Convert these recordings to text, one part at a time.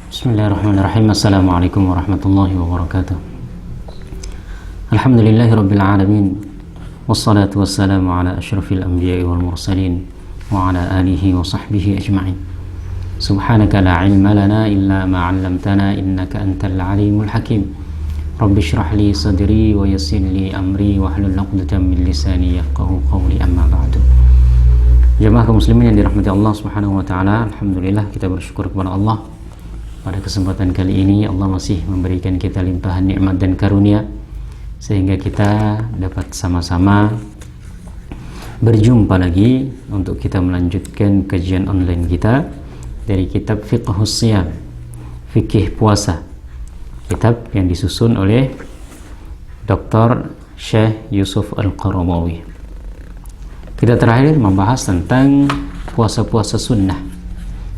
Bismillahirrahmanirrahim. Assalamualaikum warahmatullahi wabarakatuh. Alhamdulillahi rabbil alamin. Wassalatu wassalamu ala asyrafil anbiya'i wal mursalin wa ala alihi wa sahbihi ajma'in. Subhanaka la ilma lana illa ma 'allamtana innaka antal alimul hakim. Rabbi shrah li sadri wa yassir li amri wahlul 'uqdatam min lisani yafqahu qawli, amma ba'du. Jemaah kaum muslimin yang dirahmati Allah Subhanahu wa taala, alhamdulillah kita bersyukur kepada Allah. Pada kesempatan kali ini Allah masih memberikan kita limpahan nikmat dan karunia sehingga kita dapat sama-sama berjumpa lagi untuk kita melanjutkan kajian online kita dari kitab Fiqhus Shiyam, fikih puasa, kitab yang disusun oleh Dr. Syekh Yusuf Al-Qaradawi. Kita terakhir membahas tentang puasa-puasa sunnah.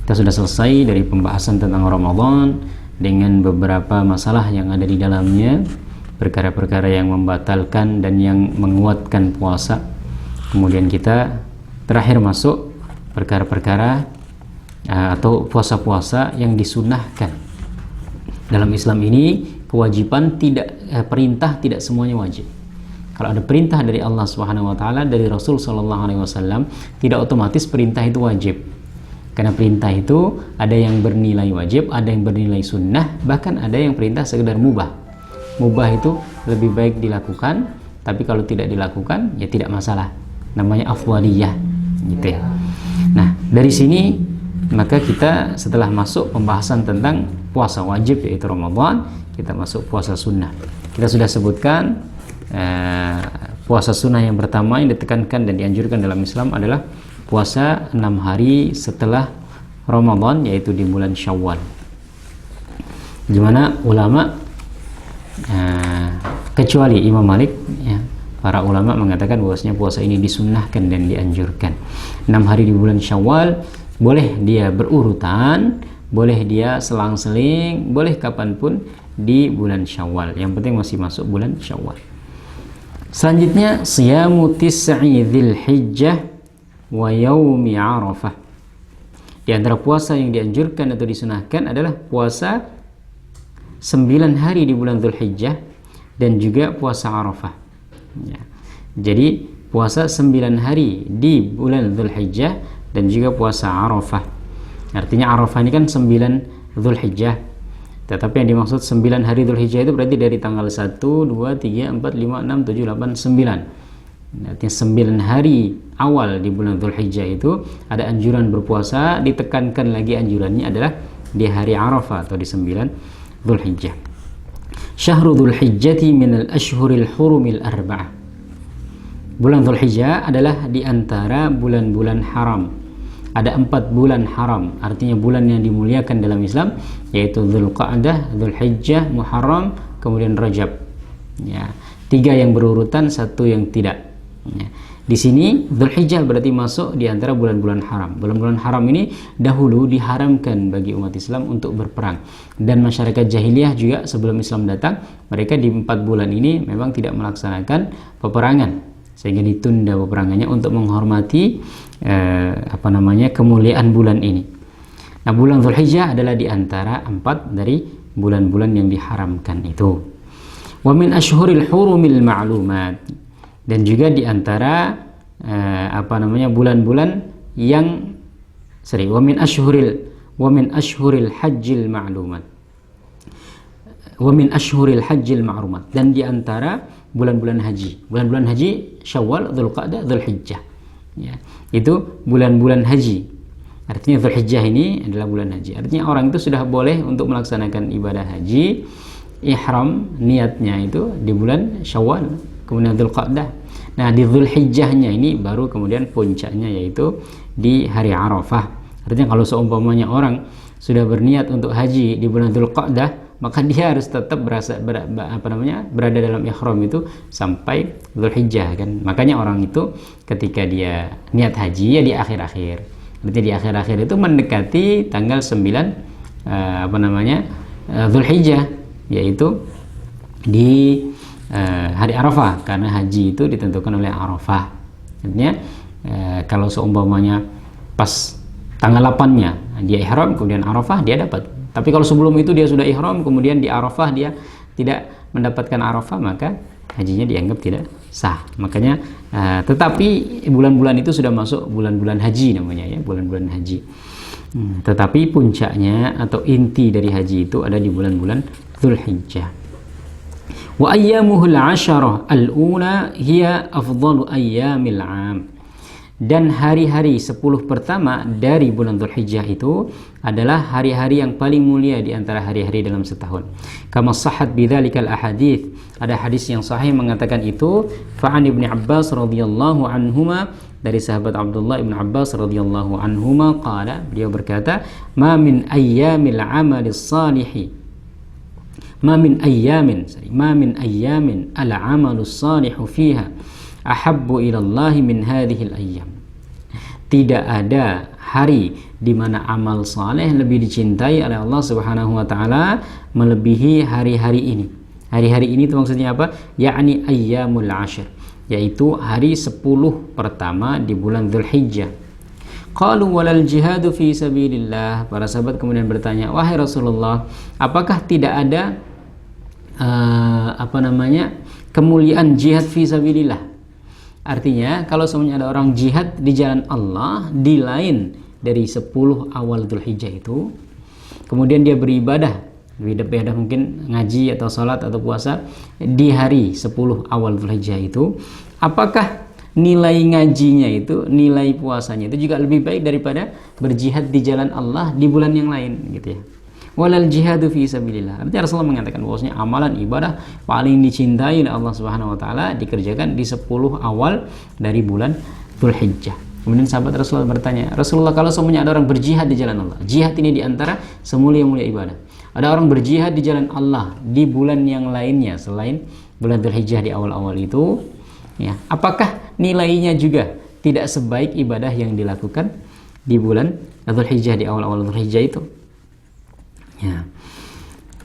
Kita sudah selesai dari pembahasan tentang Ramadan dengan beberapa masalah yang ada di dalamnya, perkara-perkara yang membatalkan dan yang menguatkan puasa. Kemudian kita terakhir masuk perkara-perkara atau puasa-puasa yang disunnahkan. Dalam Islam ini kewajiban perintah tidak semuanya wajib. Kalau ada perintah dari Allah Subhanahu wa taala, dari Rasul sallallahu alaihi wasallam, tidak otomatis perintah itu wajib. Karena perintah itu ada yang bernilai wajib, ada yang bernilai sunnah, bahkan ada yang perintah sekedar mubah. Mubah itu lebih baik dilakukan, tapi kalau tidak dilakukan ya tidak masalah. Namanya afdhaliyah, gitu ya. Nah, dari sini maka kita setelah masuk pembahasan tentang puasa wajib yaitu Ramadan, kita masuk puasa sunnah. Kita sudah sebutkan puasa sunnah yang pertama yang ditekankan dan dianjurkan dalam Islam adalah puasa 6 hari setelah Ramadan, yaitu di bulan Syawal. Di mana ulama kecuali Imam Malik ya, para ulama mengatakan bahwasanya puasa ini disunnahkan dan dianjurkan. 6 hari di bulan Syawal, boleh dia berurutan, boleh dia selang-seling, boleh kapanpun di bulan Syawal. Yang penting masih masuk bulan Syawal. Selanjutnya siyamu tis'i dzulhijjah wa yaumi Arafah. Di antara puasa yang dianjurkan atau disunahkan adalah puasa 9 hari di bulan Dzulhijjah dan juga puasa Arafah. Ya. Jadi puasa 9 hari di bulan Dzulhijjah dan juga puasa Arafah. Artinya Arafah ini kan 9 Dzulhijjah. Tetapi yang dimaksud 9 hari Dzulhijjah itu berarti dari tanggal 1, 2, 3, 4, 5, 6, 7, 8, 9. Artinya 9 hari awal di bulan Dzulhijjah itu ada anjuran berpuasa, ditekankan lagi anjurannya adalah di hari Arafah atau di 9 Dzulhijjah. Syahrul Dzulhijjati minal ashhuril hurumil arba'ah. Bulan Dzulhijjah adalah di antara bulan-bulan haram. Ada 4 bulan haram, artinya bulan yang dimuliakan dalam Islam, yaitu Dzulqa'dah, Dzulhijjah, Muharram, kemudian Rajab. Ya, 3 yang berurutan, 1 yang tidak. Ya. Di sini Dzulhijjah berarti masuk di antara bulan-bulan haram. Bulan-bulan haram ini dahulu diharamkan bagi umat Islam untuk berperang. Dan masyarakat jahiliyah juga sebelum Islam datang, mereka di 4 bulan ini memang tidak melaksanakan peperangan, sehingga ditunda peperangannya untuk menghormati kemuliaan bulan ini. Nah, bulan Dzulhijjah adalah di antara 4 dari bulan-bulan yang diharamkan itu. Wa min ashhuril hurumil ma'lumat, dan juga di antara bulan-bulan yang wa min ashhuril hajjil ma'lumat. Wa min ashhuril hajjil ma'lumat, dan di antara bulan-bulan haji. Bulan-bulan haji Syawal, Dzulqa'dah, Dzulhijjah. Ya, itu bulan-bulan haji. Artinya Dzulhijjah ini adalah bulan haji. Artinya orang itu sudah boleh untuk melaksanakan ibadah haji, ihram niatnya itu di bulan Syawal, kemudian Dzulqa'dah. Nah, di Dzulhijjahnya ini baru kemudian puncaknya yaitu di hari Arafah. Artinya kalau seumpamanya orang sudah berniat untuk haji di bulan Dzulqa'dah, maka dia harus tetap berada dalam ihram itu sampai Dzulhijjah kan. Makanya orang itu ketika dia niat haji ya di akhir-akhir. Berarti di akhir-akhir itu mendekati tanggal 9 Dzulhijjah, yaitu di hari Arafah, karena haji itu ditentukan oleh Arafah. Artinya kalau seumpamanya pas tanggal 8-nya dia ihram, kemudian Arafah, dia dapat Tapi kalau sebelum itu dia sudah ihram, kemudian di Arafah dia tidak mendapatkan Arafah, maka hajinya dianggap tidak sah. Makanya tetapi bulan-bulan itu sudah masuk bulan-bulan haji namanya ya, bulan-bulan haji. Tetapi puncaknya atau inti dari haji itu ada di bulan-bulan Dzulhijjah. Wa ayyamuhul 'asharah al-ula hiya afdalu ayyamil 'am. Dan hari-hari 10 pertama dari bulan Dzulhijjah itu adalah hari-hari yang paling mulia di antara hari-hari dalam setahun. Kama sahhat bidzalikal ahadits. Ada hadis yang sahih mengatakan itu. Fa'an Ibnu Abbas radhiyallahu anhuma, dari sahabat Abdullah Ibn Abbas radhiyallahu anhuma qala, beliau berkata, ma min ayyamin al-'amalu salihu fiha ahabbu ila Allah min hadhil ayyam. Tidak ada hari di mana amal saleh lebih dicintai oleh Allah Subhanahu wa taala melebihi hari-hari ini. Hari-hari ini itu maksudnya apa? Yakni ayyamul 'ashr, yaitu hari 10 pertama di bulan Dzulhijjah. Qalu walal jihadu fi sabilillah. Para sahabat kemudian bertanya, wahai Rasulullah, apakah tidak ada kemuliaan jihad fi sabilillah? Artinya kalau semuanya ada orang jihad di jalan Allah di lain dari 10 awal Dzulhijjah itu, kemudian dia beribadah mungkin ngaji atau salat atau puasa di hari 10 awal Dzulhijjah itu, apakah nilai ngajinya itu, nilai puasanya itu juga lebih baik daripada berjihad di jalan Allah di bulan yang lain gitu ya. Walal jihadu fi sabilillah. Artinya Rasulullah mengatakan bahwasanya amalan ibadah paling dicintai oleh Allah Subhanahu wa taala dikerjakan di 10 awal dari bulan Dzulhijjah. Kemudian sahabat Rasulullah bertanya, Rasulullah, kalau semuanya ada orang berjihad di jalan Allah, jihad ini di antara semulia-mulia ibadah. Ada orang berjihad di jalan Allah di bulan yang lainnya selain bulan Dzulhijjah di awal-awal itu, ya, apakah nilainya juga tidak sebaik ibadah yang dilakukan di bulan Dzulhijjah di awal-awal Dzulhijjah itu? Ya.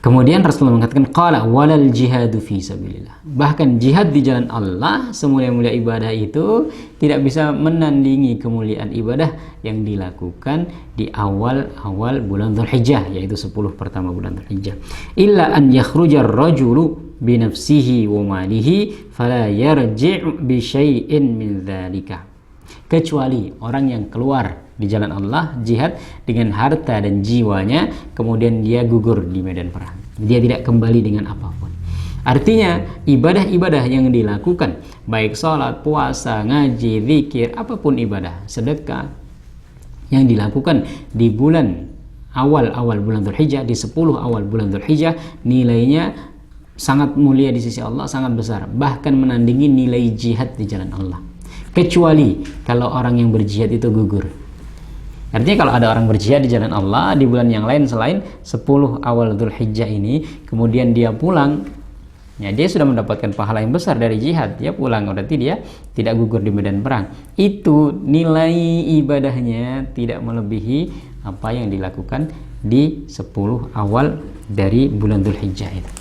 Kemudian Rasulullah mengatakan qala walal jihadu fi sabilillah. Bahkan jihad di jalan Allah semulia-mulia ibadah itu tidak bisa menandingi kemuliaan ibadah yang dilakukan di awal-awal bulan Dzulhijjah, yaitu 10 pertama bulan Dzulhijjah. Illa an yakhrujar rajulu bi nafsihi wa malihi fala yarji' bi syai'in min dzalika. Kecuali orang yang keluar di jalan Allah, jihad dengan harta dan jiwanya, kemudian dia gugur di medan perang, dia tidak kembali dengan apapun. Artinya ibadah-ibadah yang dilakukan, baik sholat, puasa, ngaji, zikir, apapun ibadah, sedekah yang dilakukan di bulan awal-awal bulan Dzulhijjah, di 10 awal bulan Dzulhijjah, nilainya sangat mulia di sisi Allah, sangat besar, bahkan menandingi nilai jihad di jalan Allah. Kecuali kalau orang yang berjihad itu gugur. Artinya kalau ada orang berjihad di jalan Allah di bulan yang lain selain 10 awal Dzulhijjah ini, kemudian dia pulang, ya dia sudah mendapatkan pahala yang besar dari jihad. Dia pulang, berarti dia tidak gugur di medan perang. Itu nilai ibadahnya tidak melebihi apa yang dilakukan di 10 awal dari bulan Dzulhijjah itu.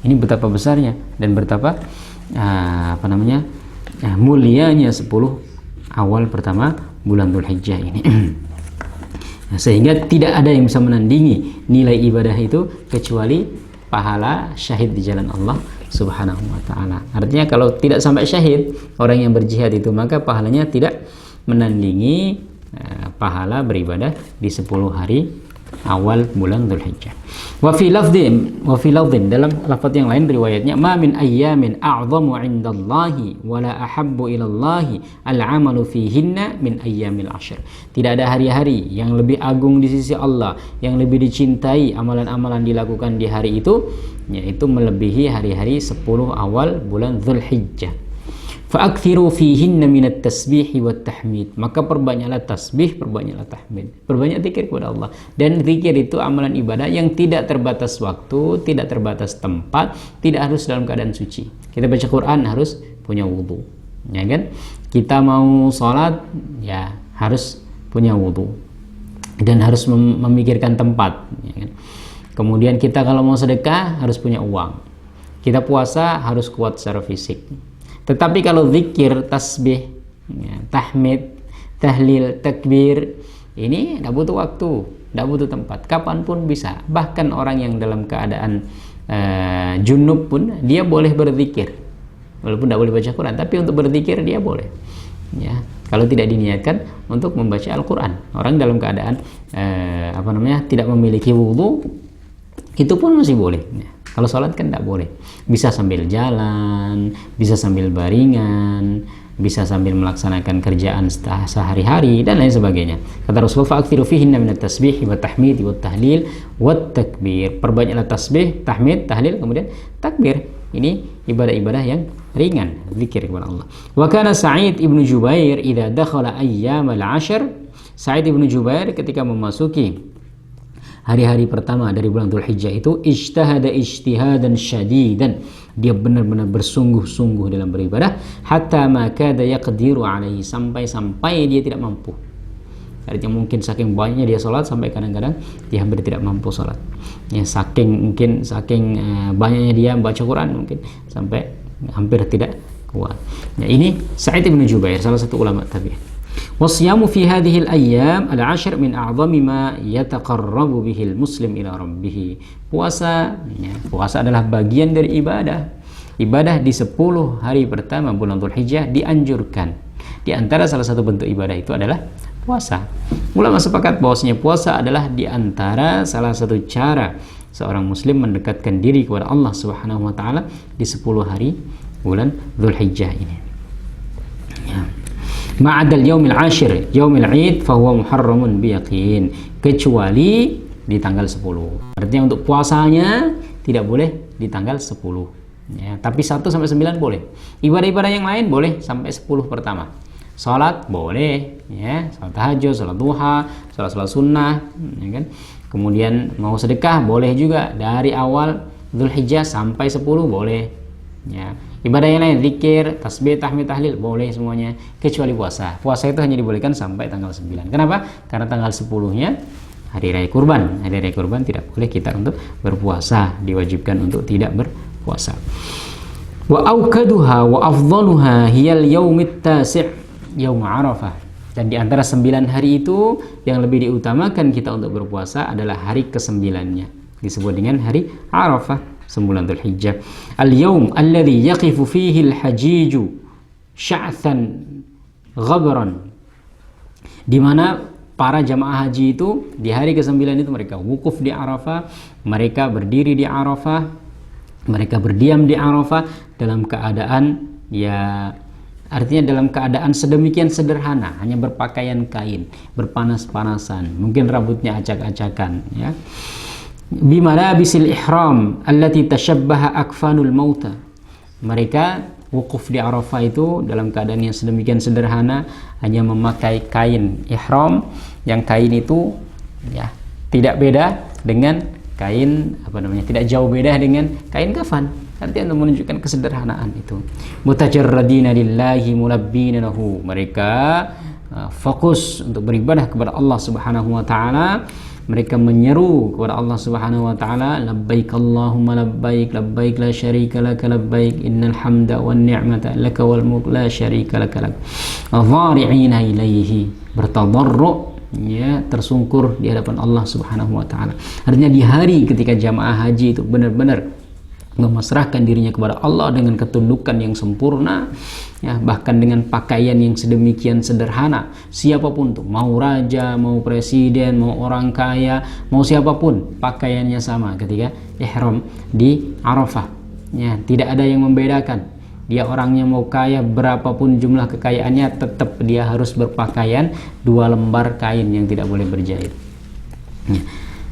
Ini betapa besarnya dan betapa mulianya 10 awal pertama bulan Dzulhijjah ini. Sehingga tidak ada yang bisa menandingi nilai ibadah itu kecuali pahala syahid di jalan Allah Subhanahu wa taala. Artinya kalau tidak sampai syahid orang yang berjihad itu, maka pahalanya tidak menandingi pahala beribadah di 10 hari awal bulan Dzulhijjah. Wa fi lafdhin, dalam lafaz yang lain riwayatnya, ma min ayyamin a'zamu 'indallahi wa la ahabbu ilallahi al-'amalu fihinna min ayyamil 'ashr. Tidak ada hari-hari yang lebih agung di sisi Allah, yang lebih dicintai amalan-amalan dilakukan di hari itu, yaitu melebihi hari-hari 10 awal bulan Dzulhijjah. Fa'akthiru fihinna minat tasbih wa tahmid. Maka perbanyaklah tasbih, perbanyaklah tahmid, perbanyak zikir kepada Allah. Dan zikir itu amalan ibadah yang tidak terbatas waktu, tidak terbatas tempat, tidak harus dalam keadaan suci. Kita baca Quran harus punya wudu, ya kan? Kita mau sholat, ya harus punya wudu dan harus memikirkan tempat, ya kan? Kemudian kita kalau mau sedekah harus punya uang. Kita puasa harus kuat secara fisik. Tetapi kalau zikir, tasbih, ya, tahmid, tahlil, takbir, ini tidak butuh waktu, tidak butuh tempat, kapanpun bisa. Bahkan orang yang dalam keadaan junub pun dia boleh berzikir, walaupun tidak boleh baca Quran, tapi untuk berzikir dia boleh. Ya, kalau tidak diniatkan untuk membaca Al-Quran. Orang dalam keadaan tidak memiliki wudhu, itu pun masih boleh. Ya. Kalau sholat kan tidak boleh. Bisa sambil jalan, bisa sambil baringan, bisa sambil melaksanakan kerjaan sehari-hari dan lain sebagainya. Kata Rasul, fa'akthiru fihinna minat tasbih wa tahmid wa tahlil wa takbir. Perbanyaklah tasbih, tahmid, tahlil, kemudian takbir. Ini ibadah-ibadah yang ringan, zikir kepada Allah. Wa kana Sa'id ibnu Jubair idza dakhala ayyam al-'ashr. Sa'id ibnu Jubair ketika memasuki hari-hari pertama dari bulan Dzulhijjah itu ijtahada ijtihadan syadidan. Dia benar-benar bersungguh-sungguh dalam beribadah, hatta ma kada yaqdiru alaihi, sampai dia tidak mampu. Artinya mungkin saking banyaknya dia sholat sampai kadang-kadang dia hampir tidak mampu sholat. Ya, saking banyaknya dia baca Quran mungkin sampai hampir tidak kuat. Ya, ini Sa'id bin Jubair, salah satu ulama tabi'in. Wasyamu fi hadhihi al-ayyam al-'ashr min a'zami ma yataqarrabu bihi al-muslim ila rabbih. Puasa adalah bagian dari ibadah. Ibadah di 10 hari pertama bulan Dzulhijjah dianjurkan. Di antara salah satu bentuk ibadah itu adalah puasa. Ulama sepakat bahwasanya puasa adalah di antara salah satu cara seorang muslim mendekatkan diri kepada Allah Subhanahu wa taala di 10 hari bulan Dzulhijjah ini. Ya. Ma'adal yaumil 'ashir, yaumil 'id fa huwa muharramun biyaqin, kecuali di tanggal 10. Artinya untuk puasanya tidak boleh di tanggal 10. Ya, tapi 1 sampai 9 boleh. Ibadah-ibadah yang lain boleh sampai 10 pertama. Salat boleh, ya, salat tahajud, salat duha, salat sunnah, ya kan? Kemudian mau sedekah boleh juga dari awal Dzulhijjah sampai 10 boleh. Ya. Ibadah yang lain, zikir, tasbih, tahmid, tahlil boleh semuanya, kecuali puasa. Puasa itu hanya dibolehkan sampai tanggal 9. Kenapa? Karena tanggal 10-nya hari raya kurban. Hari raya kurban tidak boleh kita untuk berpuasa, diwajibkan untuk tidak berpuasa. Wa aukaduha wa afdaluha hiyal yaumit tasi', yaum Arafah. Dan di antara 9 hari itu yang lebih diutamakan kita untuk berpuasa adalah hari ke-9-nya. Disebut dengan hari Arafah, 9 Dzulhijjah. Al-yaum alladhi yaqifu fihi al-hajiju sya'than ghabran. Di mana para jamaah haji itu di hari ke-9 itu mereka wukuf di Arafah, mereka berdiri di Arafah, mereka berdiam di Arafah dalam keadaan, ya, artinya dalam keadaan sedemikian sederhana, hanya berpakaian kain, berpanas-panasan, mungkin rambutnya acak-acakan, ya. Bimalabisil ihram allati tashabbaha akfanul mauta. Mereka wukuf di Arafah itu dalam keadaan yang sedemikian sederhana, hanya memakai kain ihram, yang kain itu, ya, tidak beda dengan kain tidak jauh beda dengan kain kafan. Artinya untuk menunjukkan kesederhanaan itu. Mutajarradina lillahi mulabbina lahu. Mereka fokus untuk beribadah kepada Allah Subhanahu wa taala. Mereka menyeru kepada Allah Subhanahu wa taala, labbaik Allahumma labbaik, labbaik la syarika laka labbaik, innal hamda wan ni'mata laka wal mulk la syarika laka lak. Dhari'ina ilaihi, bertadarru', ya, tersungkur di hadapan Allah Subhanahu wa taala. Artinya di hari ketika jamaah haji itu benar-benar memasrahkan dirinya kepada Allah dengan ketundukan yang sempurna, ya, bahkan dengan pakaian yang sedemikian sederhana. Siapapun tuh, mau raja, mau presiden, mau orang kaya, mau siapapun, pakaiannya sama ketika ihram di Arafah. Ya, tidak ada yang membedakan. Dia orangnya mau kaya, berapapun jumlah kekayaannya, tetap dia harus berpakaian 2 lembar kain yang tidak boleh berjahit. Ya.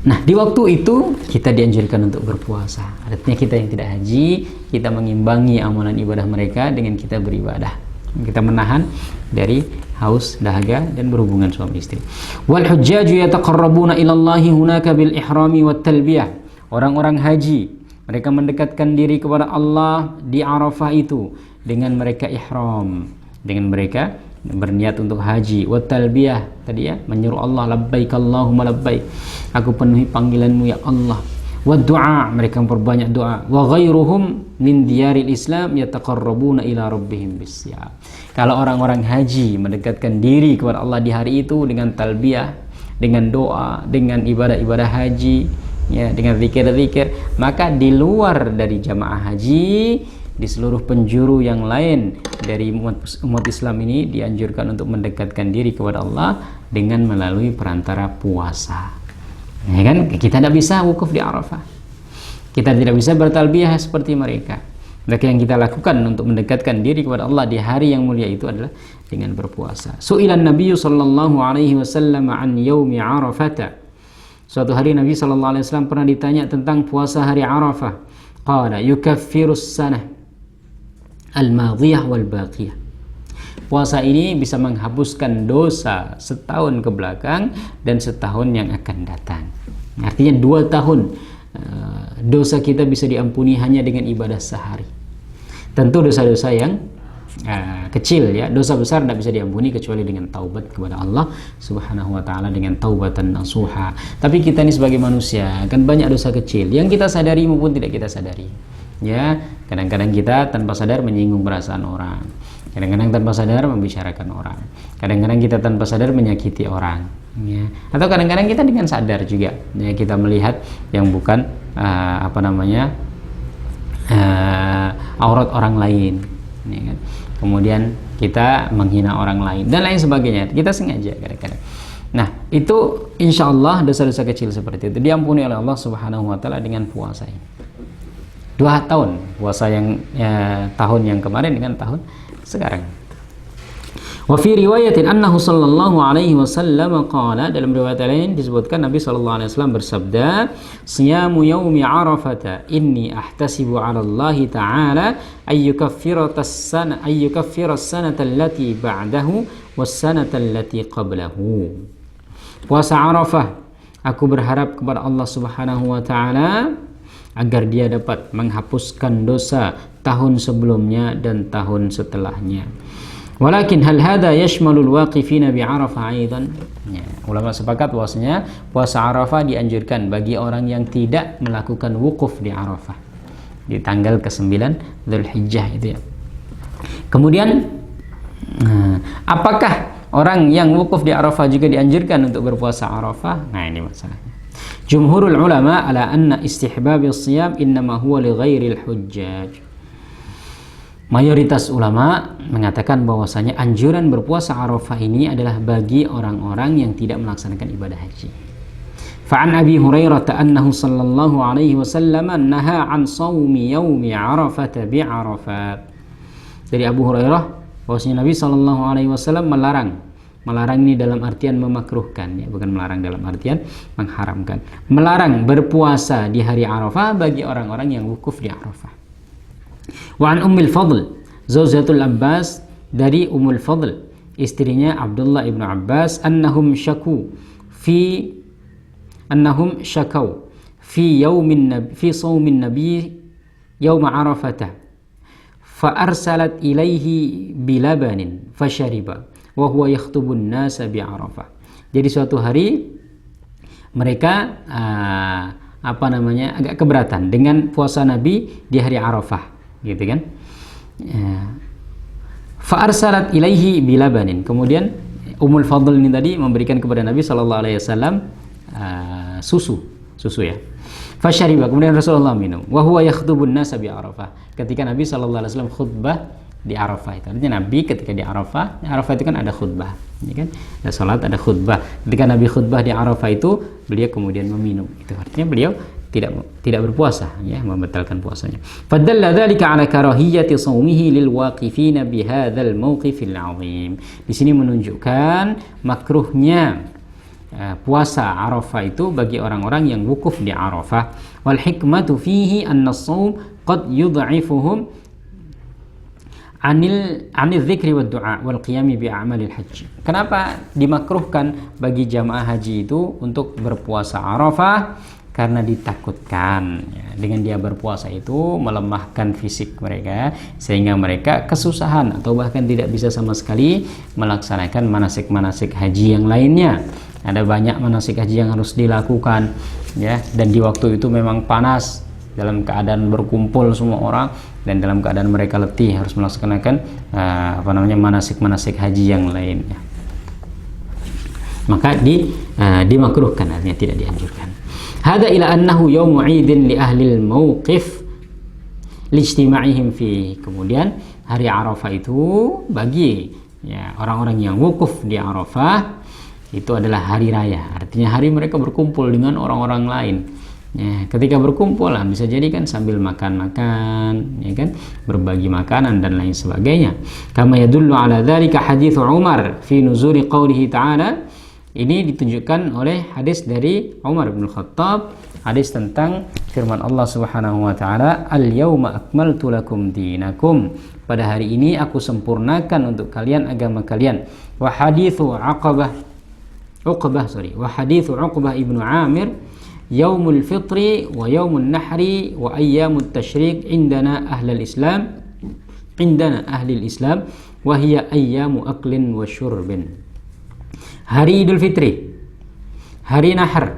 Nah, di waktu itu kita dianjurkan untuk berpuasa. Artinya kita yang tidak haji, kita mengimbangi amalan ibadah mereka dengan kita beribadah. Kita menahan dari haus, dahaga, dan berhubungan suami istri. Wal hujjaju yataqarrabuna ila Allahi hunaka bil ihrami wat talbiyah. Orang-orang haji, mereka mendekatkan diri kepada Allah di Arafah itu dengan mereka ihram, dengan mereka berniat untuk haji, wa talbiyah, tadi ya, menyeru Allah, labbaik Allahumma labbaik, aku penuhi panggilanmu ya Allah. Wa du'a, mereka memperbanyak doa. Wa ghairuhum min diyaril Islam yataqarrabuna ila rabbihim bisyam. Kalau orang-orang haji mendekatkan diri kepada Allah di hari itu dengan talbiyah, dengan doa, dengan ibadah-ibadah haji, ya, dengan zikir-zikir, maka di luar dari jamaah haji, di seluruh penjuru yang lain dari umat Islam ini dianjurkan untuk mendekatkan diri kepada Allah dengan melalui perantara puasa. Ya kan? Kita tidak bisa wukuf di Arafah. Kita tidak bisa bertalbiyah seperti mereka. Maka yang kita lakukan untuk mendekatkan diri kepada Allah di hari yang mulia itu adalah dengan berpuasa. Su'ilan Nabi sallallahu alaihi wasallam an yaumi Arafah. Suatu hari Nabi sallallahu alaihi wasallam pernah ditanya tentang puasa hari Arafah. Qala yukaffirus sanah al-madhiyah wal baqiyah. Puasa ini bisa menghapuskan dosa setahun ke belakang dan setahun yang akan datang. Artinya 2 tahun dosa kita bisa diampuni hanya dengan ibadah sehari. Tentu dosa-dosa yang kecil, ya, dosa besar tidak bisa diampuni kecuali dengan taubat kepada Allah Subhanahu wa taala, dengan taubatan nasuha. Tapi kita ini sebagai manusia kan banyak dosa kecil yang kita sadari maupun tidak kita sadari. Ya, kadang-kadang kita tanpa sadar menyinggung perasaan orang. Kadang-kadang tanpa sadar membicarakan orang. Kadang-kadang kita tanpa sadar menyakiti orang, ya. Atau kadang-kadang kita dengan sadar juga, ya, kita melihat yang bukan aurat orang lain, ya kan? Kemudian kita menghina orang lain dan lain sebagainya. Kita sengaja kadang-kadang. Nah, itu insya Allah dosa-dosa kecil seperti itu diampuni oleh Allah Subhanahu wa taala dengan puasa ini. 2 tahun puasa yang tahun yang kemarin dengan tahun sekarang. Wa fi riwayatin annahu sallallahu alaihi wasallam qala, dalam riwayat lain disebutkan Nabi sallallahu alaihi wasallam bersabda, "Siyamu yaumi Arafah inni ahtasibu 'ala Allah ta'ala ayyukaffira as-sanata allati ba'dahu was-sanata allati qablahu." Puasa Arafah, aku berharap kepada Allah Subhanahu wa taala agar dia dapat menghapuskan dosa tahun sebelumnya dan tahun setelahnya. Walakin hal hada yashmalul waqifina bi Arafah aidan. Ya, ulama sepakat bahwasanya puasa Arafah dianjurkan bagi orang yang tidak melakukan wukuf di Arafah di tanggal ke-9 Dzulhijjah itu, ya. Kemudian apakah orang yang wukuf di Arafah juga dianjurkan untuk berpuasa Arafah? Nah, ini masalahnya. Jumhurul ulama ala anna istihbab as-siyam innama huwa li ghairil hujjaj. Mayoritas ulama mengatakan bahwasanya anjuran berpuasa Arafah ini adalah bagi orang-orang yang tidak melaksanakan ibadah haji. Fa'an Abi Hurairah annahu sallallahu alaihi wasallam naha an shaumi yaumi Arafah bi Arafat. Dari Abu Hurairah bahwasanya Nabi sallallahu alaihi wasallam melarang ini dalam artian memakruhkan, ya, bukan melarang dalam artian mengharamkan. Melarang berpuasa di hari Arafah bagi orang-orang yang wukuf di Arafah. Wa an Ummul Fadl Zawjatul Abbas, dari Ummul Fadl istrinya Abdullah ibnu Abbas, annahum syakau fi shaumin nabi yaum Arafah fa arsalat ilaihi bilabanin fashariba wa huwa yakhtubun nasa bi Arafah. Jadi suatu hari mereka agak keberatan dengan puasa Nabi di hari Arafah, gitu kan? Fa arsalat ilaihi bilabanin. Kemudian Ummul Fadl ini tadi memberikan kepada Nabi sallallahu alaihi wasallam susu, ya. Fashariba, kemudian Rasulullah minum. Wa huwa yakhtubun nasa bi Arafah. Ketika Nabi sallallahu alaihi wasallam khutbah di Arafah itu. Artinya Nabi ketika di Arafah itu kan ada khutbah, ya kan? Ada salat, ada khutbah. Ketika Nabi khutbah di Arafah itu, beliau kemudian meminum. Itu artinya beliau tidak berpuasa, ya, membatalkan puasanya. Fadalla dzalika ala karahiyyati shaumihi lil waqifina bi hadzal mauqifil 'azim. Di sini menunjukkan makruhnya puasa Arafah itu bagi orang-orang yang wukuf di Arafah. Wal hikmatu fihi anna as-shaum qad yud'ifuhum anil dzikri wad du'a wal qiyami bi a'malil haji. Kenapa dimakruhkan bagi jamaah haji itu untuk berpuasa Arafah? Karena ditakutkan, ya, dengan dia berpuasa itu melemahkan fisik mereka sehingga mereka kesusahan atau bahkan tidak bisa sama sekali melaksanakan manasik-manasik haji yang lainnya. Ada banyak manasik haji yang harus dilakukan, ya, dan di waktu itu memang panas, dalam keadaan berkumpul semua orang dan dalam keadaan mereka letih harus melaksanakan manasik-manasik haji yang lainnya. maka dimakruhkan, artinya tidak dianjurkan. Hada ila annahu yaumu 'idin li ahli al-mauqif lijtima'ihim fi. Kemudian hari Arafah itu bagi ya orang-orang yang wukuf di Arafah itu adalah hari raya, artinya hari mereka berkumpul dengan orang-orang lain. Ya, ketika berkumpul bisa jadi kan sambil makan-makan, ya kan, berbagi makanan dan lain sebagainya. Kama yadullu ala dzalika hadits Umar fi nuzuli qoulihi ta'ala. Ini ditunjukkan oleh hadis dari Umar bin Khattab, hadis tentang firman Allah Subhanahu wa taala, "Al-yauma akmaltu lakum dinakum." Pada hari ini aku sempurnakan untuk kalian agama kalian. Wa haditsu Uqbah ibnu Amir, Yaumul Fitri wa Yaumun Nahri wa Ayyamut Tashriq indana ahlul Islam wa hiya ayyamu aklin wa syurbin. Hari Idul Fitri, hari Nahar.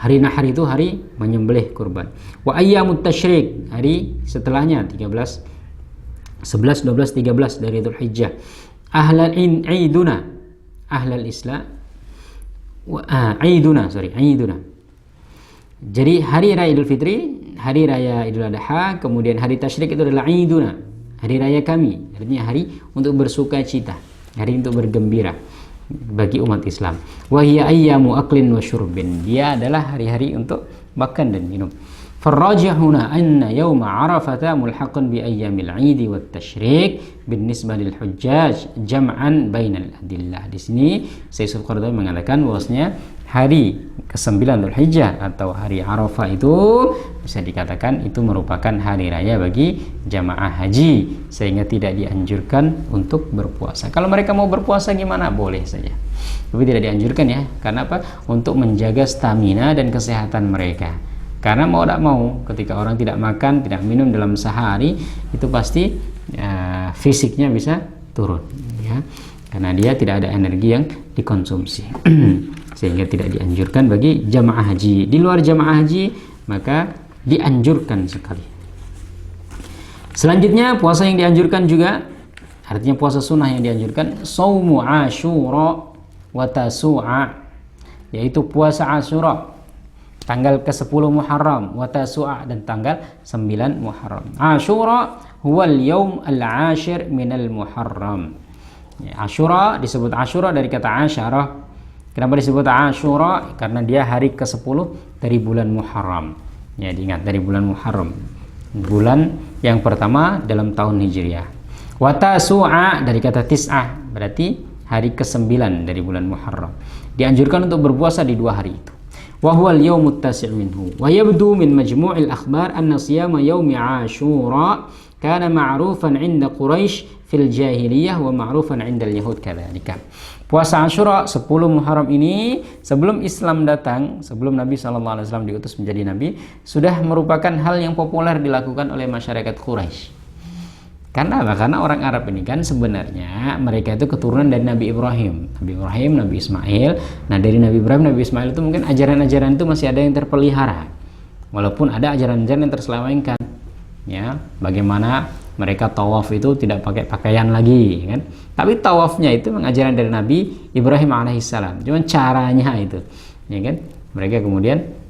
Hari Nahar itu hari menyembelih kurban. Wa Ayyamut Tashriq, hari setelahnya 13, 11, 12, 13 dari Dzulhijjah. Ahlul Islam Aiduna. Jadi hari raya Idul Fitri, hari raya Idul Adha, kemudian hari Tasyrik itu adalah Aiduna, hari raya kami, artinya hari untuk bersuka cita, hari untuk bergembira bagi umat Islam. Wa hiya ayyamu aklin wa syurbin, dia adalah hari-hari untuk makan dan minum. Farrajihuna anna yawma Arafata mulhaqan bi ayyamil 'Id wat Tasyrik binisbah lil hujjaj jam'an bainal adillah. Di sini Syaikhul Qaradawi mengatakan bahwasanya hari ke-9 Dzulhijjah atau hari Arafah itu bisa dikatakan itu merupakan hari raya bagi jamaah haji, sehingga tidak dianjurkan untuk berpuasa. Kalau mereka mau berpuasa gimana? Boleh saja, tapi tidak dianjurkan ya. Karena apa? Untuk menjaga stamina dan kesehatan mereka. Karena mau tidak mau, ketika orang tidak makan, tidak minum dalam sehari, itu pasti fisiknya bisa turun, ya, karena dia tidak ada energi yang dikonsumsi. Sehingga tidak dianjurkan bagi jamaah haji. Di luar jamaah haji, maka dianjurkan sekali. Selanjutnya, puasa yang dianjurkan juga, artinya puasa sunnah yang dianjurkan, Shaumu Asyura wa Tasu'a, yaitu puasa Asyura tanggal ke-10 Muharram, wa Tasu'a dan tanggal 9 Muharram. Asyura huwal yaum al-ashir minal Muharram. Ya, Asyura disebut Asyura dari kata asyarah. Kenapa disebut Asyura? Karena dia hari ke-10 dari bulan Muharram. Ya, diingat, dari bulan Muharram, bulan yang pertama dalam tahun Hijriah. Wa Tasu'a dari kata tis'ah, berarti hari ke-9 dari bulan Muharram. Dianjurkan untuk berpuasa di dua hari itu. Wa huwa al-yawmut tasi' minhu. Wa yabdu min majmu'il akhbar anna siyama yaumi Asyura kana ma'rufan 'inda Quraisy fil jahiliyah wa ma'rufan 'inda al-yahud kadzalika. Puasa Asyura 10 Muharram ini sebelum Islam datang, sebelum Nabi SAW diutus menjadi Nabi, sudah merupakan hal yang populer dilakukan oleh masyarakat Quraisy. Karena apa? Karena orang Arab ini kan sebenarnya mereka itu keturunan dari Nabi Ibrahim, Nabi Ismail. Nah, dari Nabi Ibrahim, Nabi Ismail itu mungkin ajaran-ajaran itu masih ada yang terpelihara, walaupun ada ajaran-ajaran yang terselewengkan. Ya, bagaimana mereka tawaf itu tidak pakai pakaian lagi, kan? Tapi tawafnya itu mengajaran dari Nabi Ibrahim alaihissalam. Cuman caranya itu, ya kan? Mereka kemudian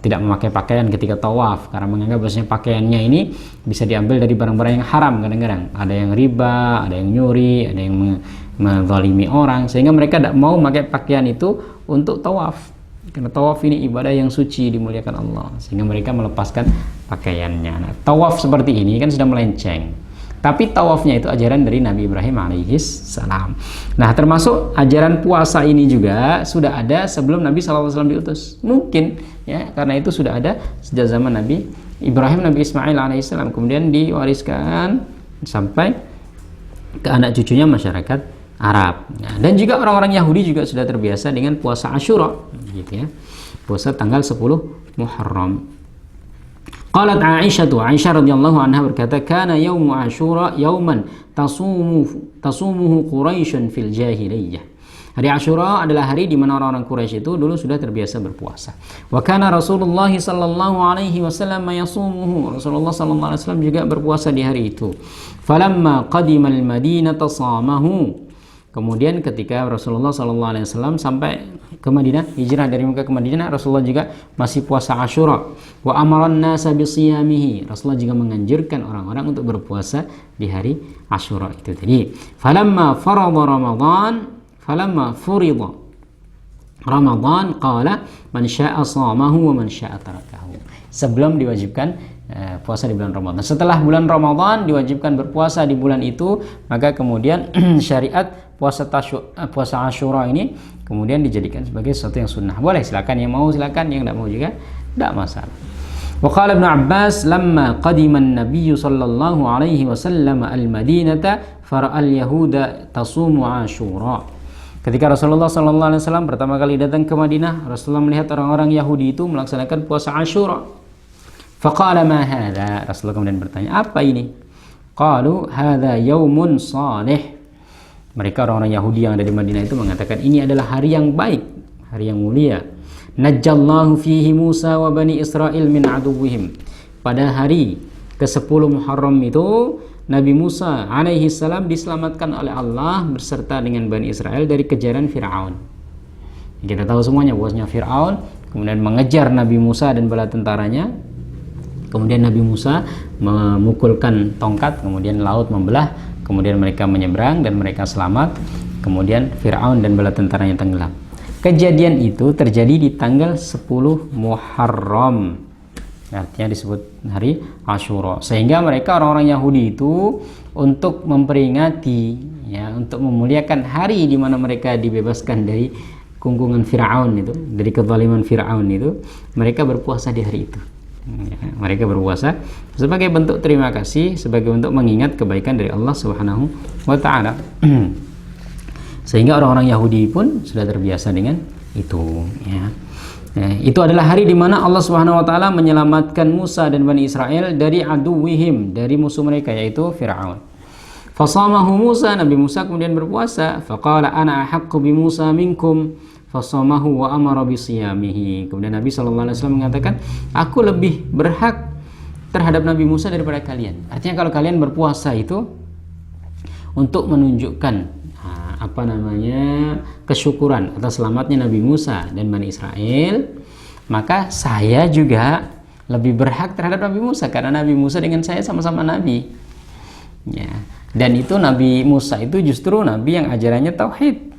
tidak memakai pakaian ketika tawaf karena menganggap bahwasanya pakaiannya ini bisa diambil dari barang-barang yang haram. Kadang-kadang ada yang riba, ada yang nyuri, ada yang menzalimi orang, sehingga mereka tidak mau memakai pakaian itu untuk tawaf, karena tawaf ini ibadah yang suci, dimuliakan Allah, sehingga mereka melepaskan pakaiannya. Nah, tawaf seperti ini kan sudah melenceng. Tapi tawafnya itu ajaran dari Nabi Ibrahim alaihissalam. Nah, termasuk ajaran puasa ini juga sudah ada sebelum Nabi SAW diutus. Mungkin ya, karena itu sudah ada sejak zaman Nabi Ibrahim, Nabi Ismail alaihissalam, kemudian diwariskan sampai ke anak cucunya masyarakat Arab. Nah, dan juga orang-orang Yahudi juga sudah terbiasa dengan puasa Asyura, gitu ya. Puasa tanggal 10 Muharram. Qalat Aisyah radhiyallahu anha berkata, kana yaumu Asyura yauman tasumuhu Quraisyun fil jahiliyah. Hari Asyura adalah hari di mana orang-orang Quraisy itu dulu sudah terbiasa berpuasa. Wa kana Rasulullah sallallahu alaihi wasallam yasumuhu. Rasulullah sallallahu alaihi wasallam juga berpuasa di hari itu. Falamma qadima al-Madinata samahu. Kemudian ketika Rasulullah SAW sampai ke Madinah, hijrah dari Mekah ke Madinah, Rasulullah juga masih puasa Asyura. Wa amaran nasa bisiyamihi. Rasulullah juga menganjurkan orang-orang untuk berpuasa di hari Asyura itu tadi. Falamma furida Ramadan qala man syaa'a shamahu wa man syaa'a tarakahu. Sebelum diwajibkan puasa di bulan Ramadan. Setelah bulan Ramadan diwajibkan berpuasa di bulan itu, maka kemudian syariat puasa Asyura ini kemudian dijadikan sebagai sesuatu yang sunnah. Boleh, silakan, yang mau silakan, yang tidak mau juga tidak masalah. Wa qala Ibnu Abbas lamma qadima an-nabiy sallallahu alaihi wasallam al-Madinata fara'al yahuda tasumu Asyura. Ketika Rasulullah sallallahu alaihi wasallam pertama kali datang ke Madinah, Rasulullah melihat orang-orang Yahudi itu melaksanakan puasa Asyura. Faqala ma hadha? Rasulullah kemudian bertanya, apa ini? Qalu hadha yaumun salih. Mereka orang-orang Yahudi yang ada di Madinah itu mengatakan ini adalah hari yang baik, hari yang mulia. Najjallahu fihi Musa wa bani Israil min aduwwihim. Pada hari ke-10 Muharram itu Nabi Musa alaihi salam diselamatkan oleh Allah berserta dengan Bani Israel dari kejaran Fir'aun. Kita tahu semuanya bahwasanya Fir'aun kemudian mengejar Nabi Musa dan bala tentaranya. Kemudian Nabi Musa memukulkan tongkat, kemudian laut membelah, kemudian mereka menyeberang dan mereka selamat. Kemudian Fir'aun dan bala tentaranya tenggelam. Kejadian itu terjadi di tanggal 10 Muharram. Artinya disebut hari Asyura. Sehingga mereka orang-orang Yahudi itu untuk memperingati, ya, untuk memuliakan hari di mana mereka dibebaskan dari kungkungan Fir'aun itu, dari kezaliman Fir'aun itu, mereka berpuasa di hari itu. Ya, mereka berpuasa sebagai bentuk terima kasih, sebagai bentuk mengingat kebaikan dari Allah Subhanahu wa taala. Sehingga orang-orang Yahudi pun sudah terbiasa dengan itu, ya. Itu adalah hari di mana Allah Subhanahu wa taala menyelamatkan Musa dan Bani Israel dari aduwwihim, dari musuh mereka yaitu Firaun. Fasamahu Musa, Nabi Musa kemudian berpuasa. Faqala ana ahaqqu bi Musa minkum. Fasamahu wa amara bi siyamihi. Kemudian Nabi sallallahu alaihi wasallam mengatakan, aku lebih berhak terhadap Nabi Musa daripada kalian. Artinya kalau kalian berpuasa itu untuk menunjukkan kesyukuran atas selamatnya Nabi Musa dan Bani Israel, maka saya juga lebih berhak terhadap Nabi Musa karena Nabi Musa dengan saya sama-sama Nabi, ya. Dan itu Nabi Musa itu justru Nabi yang ajarannya tauhid,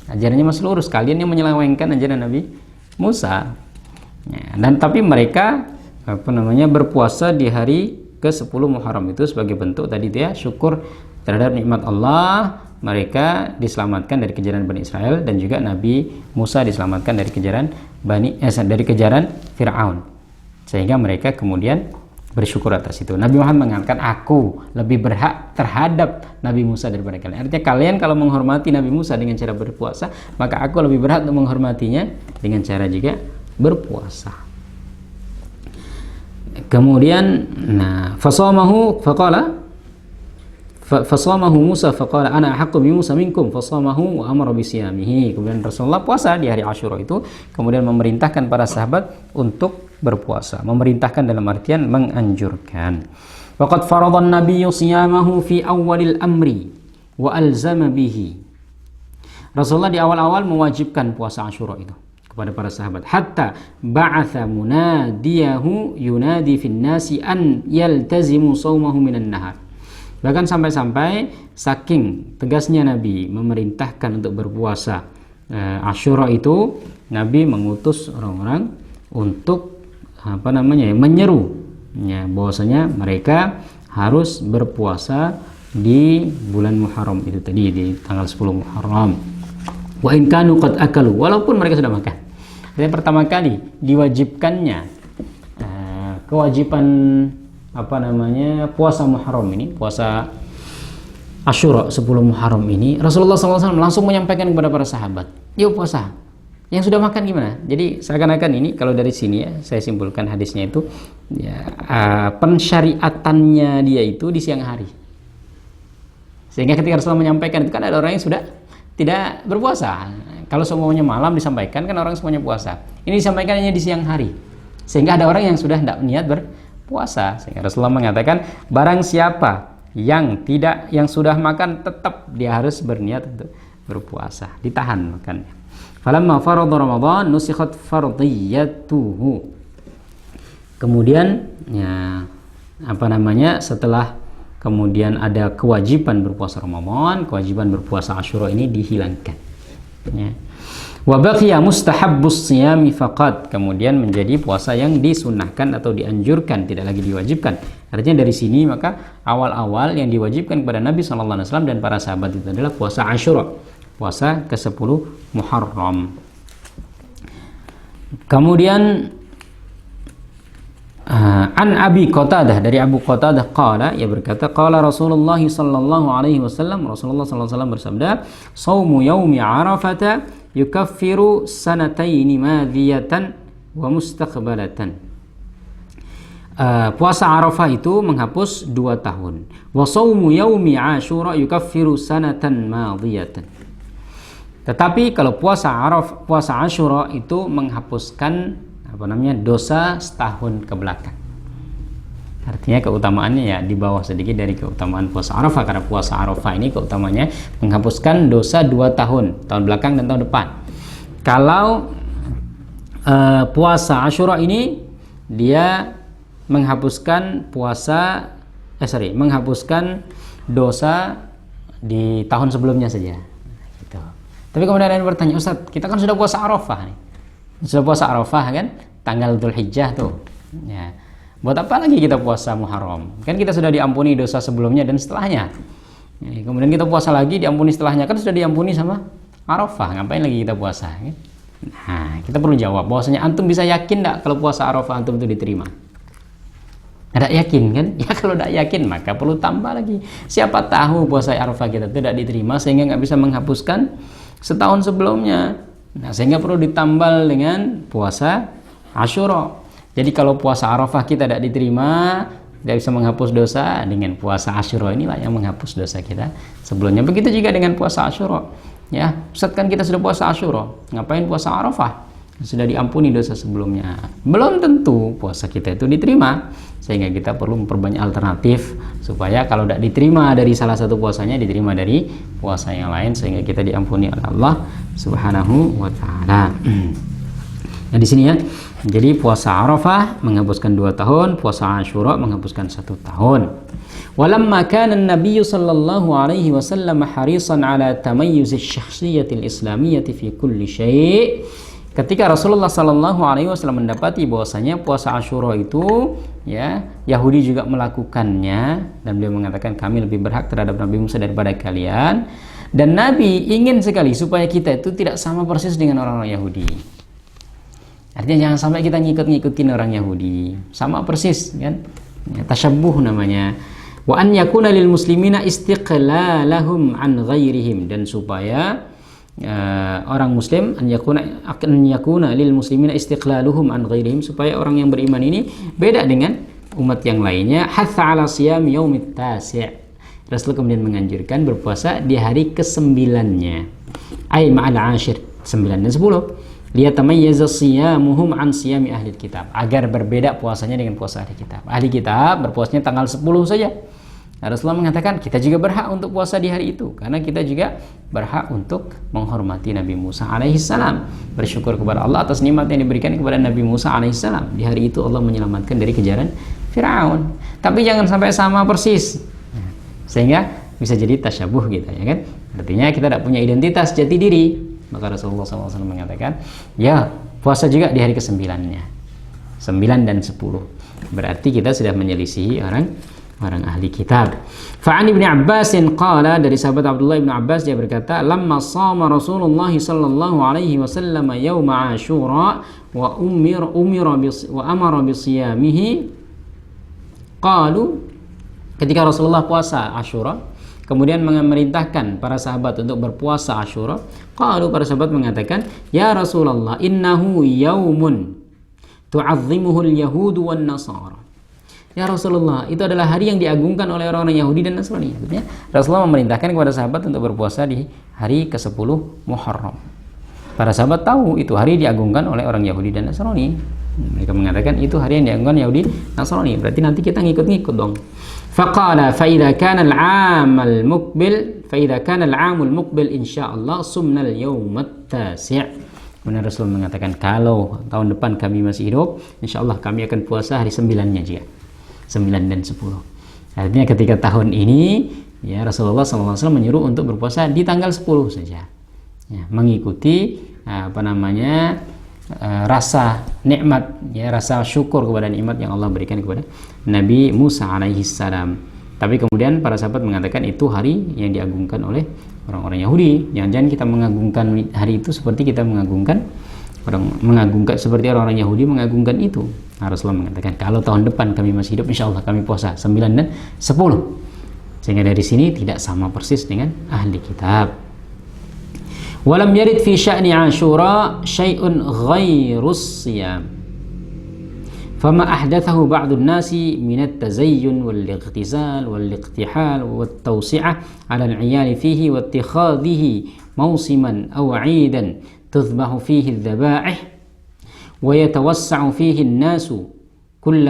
ajarannya masih lurus. Kalian yang menyelewengkan ajaran Nabi Musa, ya. Dan tapi mereka berpuasa di hari ke-10 Muharram itu sebagai bentuk tadi dia syukur terhadap nikmat Allah. Mereka diselamatkan dari kejaran Bani Israel dan juga Nabi Musa diselamatkan dari kejaran Fir'aun, sehingga mereka kemudian bersyukur atas itu. Nabi Muhammad mengatakan, aku lebih berhak terhadap Nabi Musa daripada kalian. Artinya kalian kalau menghormati Nabi Musa dengan cara berpuasa, maka aku lebih berhak untuk menghormatinya dengan cara juga berpuasa. Kemudian fasamahu Musa faqala ana ahaqqu bi Musa minkum fasamahu wa amara bi siyamihi. Kemudian Rasulullah puasa di hari Asyura itu, kemudian memerintahkan para sahabat untuk berpuasa. Memerintahkan dalam artian menganjurkan. Waqad farada an-nabiyyu siyamahu fi awwalil amri wa alzama bihi. Rasulullah di awal-awal mewajibkan puasa Asyura itu kepada para sahabat. Hatta ba'atha munadiyahu yunadi fin nasi an yaltazimu shaumahu minan nahar. Bahkan sampai-sampai saking tegasnya Nabi memerintahkan untuk berpuasa Asyura itu, Nabi mengutus orang-orang untuk menyeru, ya, bahwasanya mereka harus berpuasa di bulan Muharram itu tadi, di tanggal 10 Muharram. Wa in kanu qad akalu, walaupun mereka sudah makan. Dan pertama kali diwajibkannya kewajiban puasa Muharram ini, puasa Asyura 10 Muharram ini, Rasulullah SAW langsung menyampaikan kepada para sahabat, yuk puasa. Yang sudah makan gimana? Jadi seakan-akan ini, kalau dari sini ya saya simpulkan hadisnya itu, ya, pensyariatannya dia itu di siang hari. Sehingga ketika Rasulullah menyampaikan itu, kan ada orang yang sudah tidak berpuasa. Kalau semuanya malam disampaikan, kan orang semuanya puasa. Ini disampaikan hanya di siang hari, sehingga ada orang yang sudah tidak niat puasa. Sehingga Rasulullah mengatakan, barang siapa yang sudah makan, tetap dia harus berniat untuk berpuasa, ditahan makannya. Falamma farada Ramadan nusikhat fardiyatuhu. Kemudian ya setelah kemudian ada kewajiban berpuasa Ramadan, kewajiban berpuasa Asyura ini dihilangkan. Ya. Wa baqiya mustahabbus shiyami faqat, kemudian menjadi puasa yang disunahkan atau dianjurkan, tidak lagi diwajibkan. Artinya dari sini maka awal-awal yang diwajibkan kepada Nabi SAW dan para sahabat itu adalah puasa Asyura, puasa ke-10 Muharram. Kemudian an Abi Qatadah, dari Abu Qatadah qala, ia berkata qala Rasulullah sallallahu alaihi wasallam, Rasulullah sallallahu alaihi wasallam bersabda, "Shaumu yaumi Arafah yukaffiru sanataini madhiyatan wa mustaqbalatan." Puasa Arafah itu menghapus 2 tahun. Wa shaumu yaumi Asyura yukaffiru sanatan madhiyatan. Tetapi kalau puasa Asyura itu menghapuskan dosa setahun ke belakang. Artinya keutamaannya ya di bawah sedikit dari keutamaan puasa Arafah, karena puasa Arafah ini keutamaannya menghapuskan dosa 2 tahun belakang dan tahun depan. Kalau puasa Asyura ini dia menghapuskan menghapuskan dosa di tahun sebelumnya saja. Gitu. Tapi kemudian ada yang bertanya, Ustaz, kita kan sudah puasa Arafah nih. Sudah puasa Arafah kan, tanggal Dzulhijjah tuh. Ya. Buat apa lagi kita puasa Muharram? Kan kita sudah diampuni dosa sebelumnya dan setelahnya. Ya, kemudian kita puasa lagi diampuni setelahnya, kan sudah diampuni sama Arafah. Ngapain lagi kita puasa? Kan? Nah, kita perlu jawab bahwasanya antum bisa yakin enggak kalau puasa Arafah antum itu diterima? Tidak yakin kan? Ya kalau tidak yakin maka perlu tambah lagi. Siapa tahu puasa Arafah kita tidak diterima sehingga nggak bisa menghapuskan setahun sebelumnya. Nah, sehingga perlu ditambal dengan puasa Asyura. Jadi kalau puasa Arafah kita tidak diterima, tidak bisa menghapus dosa, dengan puasa Asyura inilah yang menghapus dosa kita sebelumnya. Begitu juga dengan puasa Asyura. Ya, Ustaz, kan kita sudah puasa Asyura, ngapain puasa Arafah? Sudah diampuni dosa sebelumnya. Belum tentu puasa kita itu diterima, sehingga kita perlu memperbanyak alternatif supaya kalau tidak diterima dari salah satu puasanya, diterima dari puasa yang lain sehingga kita diampuni oleh Allah Subhanahu wa taala. Nah, di sini ya. Jadi puasa Arafah menghapuskan 2 tahun, puasa Asyura menghapuskan 1 tahun. Walamma kana an-nabiy sallallahu alaihi wasallam harisan ala tamayyuz asy-syakhsiyyah al-islamiyyah fi kulli syai'. Ketika Rasulullah sallallahu alaihi wasallam mendapati bahwasanya puasa Asyura itu ya Yahudi juga melakukannya, dan beliau mengatakan kami lebih berhak terhadap Nabi Musa daripada kalian, dan Nabi ingin sekali supaya kita itu tidak sama persis dengan orang-orang Yahudi. Artinya jangan sampai kita ngikut-ngikutin orang Yahudi, sama persis kan, ya, tasyabbuh namanya. Wa an yakuna lil muslimina istiqlalahum an ghairihim, dan supaya orang muslim an yakuna lil muslimina istiqlaluhum an ghairihim, supaya orang yang beriman ini beda dengan umat yang lainnya. Hatha ala siyam yaumit tasi', Rasul kemudian menganjurkan berpuasa di hari ke-9-nya, ay ma'al ashir, 9 dan 10, liyatamayyaza siyamuhum an siyami ahli kitab, agar berbeda puasanya dengan puasa ahli kitab. Ahli kitab berpuasanya tanggal 10 saja. Rasulullah mengatakan kita juga berhak untuk puasa di hari itu, karena kita juga berhak untuk menghormati Nabi Musa alaihissalam, bersyukur kepada Allah atas nikmat yang diberikan kepada Nabi Musa alaihissalam. Di hari itu Allah menyelamatkan dari kejaran Firaun. Tapi jangan sampai sama persis, sehingga bisa jadi tasyabuh gitu ya kan. Artinya kita tidak punya identitas jati diri. Maka Rasulullah SAW mengatakan ya puasa juga di hari ke-9-nya, 9 dan 10. Berarti kita sudah menyelisihi orang ahli kitab. Fa'an Ibnu Abbas qala, dari sahabat Abdullah Ibnu Abbas dia berkata, lamma shama Rasulullah sallallahu alaihi wasallam yaum Asyura wa amara bi siyamihi, qalu, ketika Rasulullah puasa Asyura kemudian memerintahkan para sahabat untuk berpuasa Asyura, qalu, para sahabat mengatakan, ya Rasulullah, innahu yaumun tu'azzimuhu al-yahudu wan nasara. Ya Rasulullah, itu adalah hari yang diagungkan oleh orang-orang Yahudi dan Nasrani. Maksudnya Rasulullah memerintahkan kepada sahabat untuk berpuasa di hari ke-10 Muharram. Para sahabat tahu itu hari diagungkan oleh orang Yahudi dan Nasrani. Mereka mengatakan itu hari yang dianggap Yahudi Nasrani, berarti nanti kita ngikut-ngikut dong. Faqala fa idza kana al-'am al-muqbil insyaallah sumna al-yawm at-tasi'. Kemudian Rasul mengatakan kalau tahun depan kami masih hidup, insyaallah kami akan puasa hari 9-nya juga. 9 dan 10. Artinya ketika tahun ini ya Rasulullah SAW menyuruh untuk berpuasa di tanggal 10 saja. Ya, mengikuti rasa nikmat, ya, rasa syukur kepada nikmat yang Allah berikan kepada Nabi Musa alaihi salam. Tapi kemudian para sahabat mengatakan itu hari yang diagungkan oleh orang-orang Yahudi. Jangan-jangan kita mengagungkan hari itu seperti kita mengagungkan seperti orang-orang Yahudi mengagungkan itu. Nah, Rasulullah mengatakan kalau tahun depan kami masih hidup, insya Allah kami puasa 9 dan 10. Sehingga dari sini tidak sama persis dengan ahli kitab. Walam yarid fi sya'ni Ashura syai'un ghairus siyam. Fama ahdathahu ba'dun nasi min at-tazayyun wal-iqtizal wal-iqtihal wat-tawsi'ah 'ala al-'iyali fihi wa ittikhadhihi mawsiman aw 'idan تذبح فيه الذبائح ويتوسع فيه الناس كل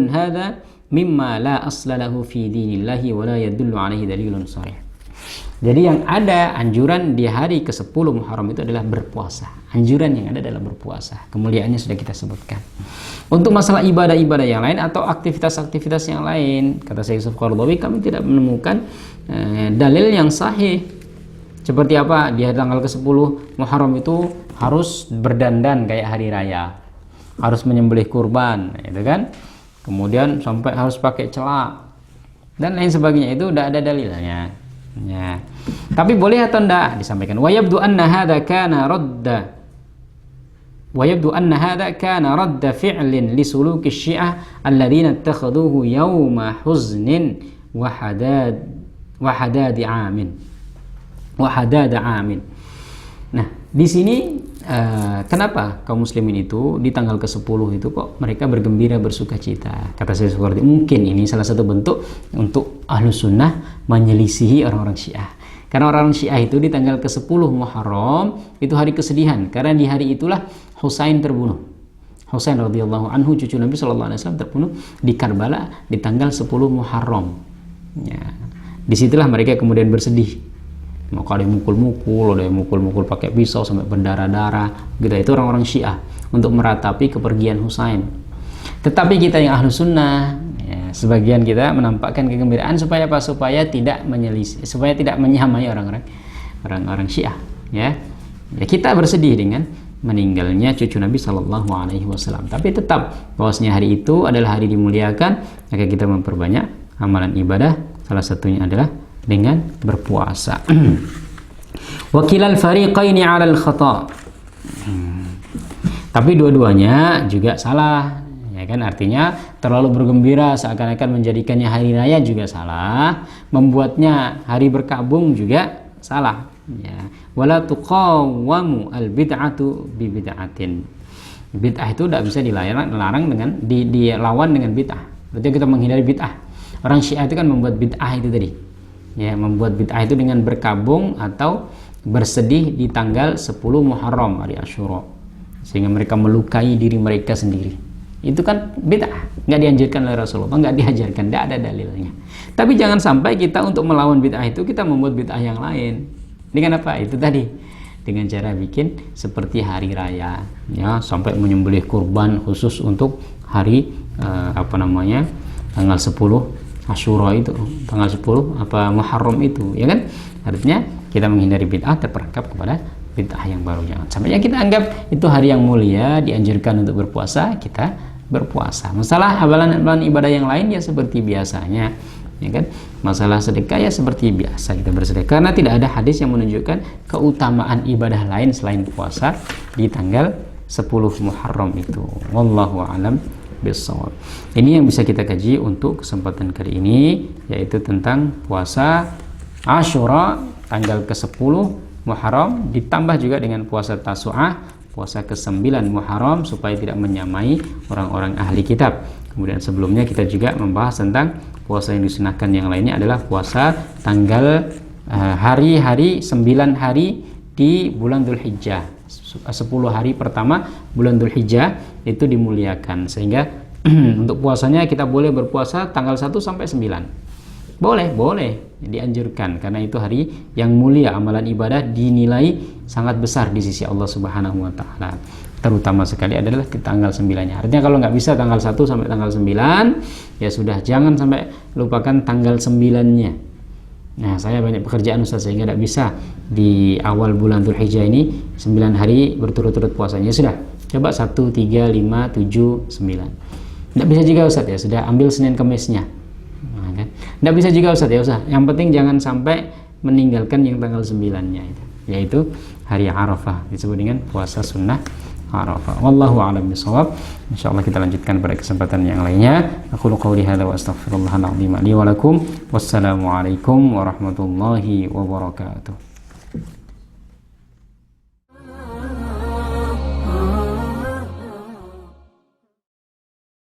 هذا مما لا أصل له في دين الله ولا يدل عليه دليل صريح. Jadi yang ada anjuran di hari ke-10 Muharram itu adalah berpuasa. Anjuran yang ada adalah berpuasa. Kemuliaannya sudah kita sebutkan. Untuk masalah ibadah-ibadah yang lain atau aktivitas-aktivitas yang lain, kata Syekh Yusuf Qaradawi, kami tidak menemukan dalil yang sahih. Seperti apa? Di tanggal ke-10 Muharram itu harus berdandan kayak hari raya, harus menyembelih kurban, itu kan? Kemudian sampai harus pakai celak dan lain sebagainya, itu udah ada dalilnya. Ya. Tapi boleh atau enggak disampaikan. Wa yabdu anna hadha kana radda fi'lin li suluki syiah alladziina ittakhaduhu yawma huznin wa hadadi amin. Nah, di sini kenapa kaum muslimin itu di tanggal ke-10 itu kok mereka bergembira, bersuka cita? Kata saya seperti mungkin ini salah satu bentuk untuk Ahlus Sunnah menyelisihi orang-orang Syiah. Karena orang Syiah itu di tanggal ke-10 Muharram itu hari kesedihan, karena di hari itulah Husain terbunuh. Husain radhiyallahu anhu, cucu Nabi sallallahu alaihi wasallam, terbunuh di Karbala di tanggal 10 Muharram. Ya. Disitulah mereka kemudian bersedih. Maka ada yang mukul-mukul, ada yang mukul-mukul pakai pisau sampai berdarah-darah gitu. Itu orang-orang Syiah untuk meratapi kepergian Husain. Tetapi kita yang Ahlus Sunnah, ya, sebagian kita menampakkan kegembiraan supaya apa? Supaya tidak menyelisih, supaya tidak menyamai orang-orang Syiah, ya. Ya, kita bersedih dengan meninggalnya cucu Nabi Shallallahu Alaihi Wasallam. Tapi tetap bahwasanya hari itu adalah hari dimuliakan, maka kita memperbanyak amalan ibadah. Salah satunya adalah dengan berpuasa. Wakilal fariqaini 'alal khata'. Tapi dua-duanya juga salah, ya kan? Artinya terlalu bergembira seakan-akan menjadikannya hari raya juga salah, membuatnya hari berkabung juga salah, ya. Wala tuqawwamu al-bid'atu bi bid'atin. Bid'ah itu tidak bisa dilarang dengan dilawan dengan bid'ah. Berarti kita menghindari bid'ah. Orang Syiah itu kan membuat bid'ah itu tadi. Ya, membuat bid'ah itu dengan berkabung atau bersedih di tanggal 10 Muharram, hari Asyura, sehingga mereka melukai diri mereka sendiri. Itu kan bid'ah, nggak dianjurkan oleh Rasulullah, nggak diajarkan, nggak ada dalilnya. Tapi jangan sampai kita untuk melawan bid'ah itu kita membuat bid'ah yang lain. Dengan apa? Itu tadi, dengan cara bikin seperti hari raya, ya, sampai menyembelih kurban khusus untuk hari tanggal 10 Asyura itu, tanggal 10 Muharram itu, ya kan? Artinya kita menghindari bid'ah, terperangkap kepada bid'ah yang baru. Jangan sampai yang kita anggap itu hari yang mulia, dianjurkan untuk berpuasa, kita berpuasa. Masalah amalan ibadah yang lain ya seperti biasanya, ya kan? Masalah sedekah ya seperti biasa kita bersedekah, karena tidak ada hadis yang menunjukkan keutamaan ibadah lain selain puasa di tanggal 10 Muharram itu. Wallahu a'lam bissawab. Ini yang bisa kita kaji untuk kesempatan kali ini, yaitu tentang puasa Asyura tanggal ke-10 Muharram, ditambah juga dengan puasa Tasu'ah, puasa ke-9 Muharram, supaya tidak menyamai orang-orang ahli kitab. Kemudian sebelumnya kita juga membahas tentang puasa yang disunahkan yang lainnya adalah puasa tanggal hari-hari 9 hari di bulan Dzulhijjah, 10 hari pertama bulan Dzulhijjah itu dimuliakan, sehingga untuk puasanya kita boleh berpuasa tanggal 1 sampai 9. Boleh dianjurkan, karena itu hari yang mulia, amalan ibadah dinilai sangat besar di sisi Allah Subhanahu wa taala. Terutama sekali adalah ke tanggal 9-nya. Artinya kalau nggak bisa tanggal 1 sampai tanggal 9, ya sudah, jangan sampai lupakan tanggal 9-nya. Nah, saya banyak pekerjaan Ustaz, sehingga tidak bisa di awal bulan Dzulhijjah ini 9 hari berturut-turut puasanya. Sudah, coba 1, 3, 5, 7, 9. Tidak bisa juga Ustaz, ya sudah, ambil Senin Kemisnya. Nah, kan? Tidak bisa juga Ustaz, ya Ustaz, yang penting jangan sampai meninggalkan yang tanggal 9-nya itu, yaitu hari Arafah, disebut dengan puasa sunnah Arafah. Wallahu a'lam bishawab. Insyaallah kita lanjutkan pada kesempatan yang lainnya. Aku qouli hadza wa astaghfirullahal azim li wa lakum. Wassalamualaikum warahmatullahi wabarakatuh.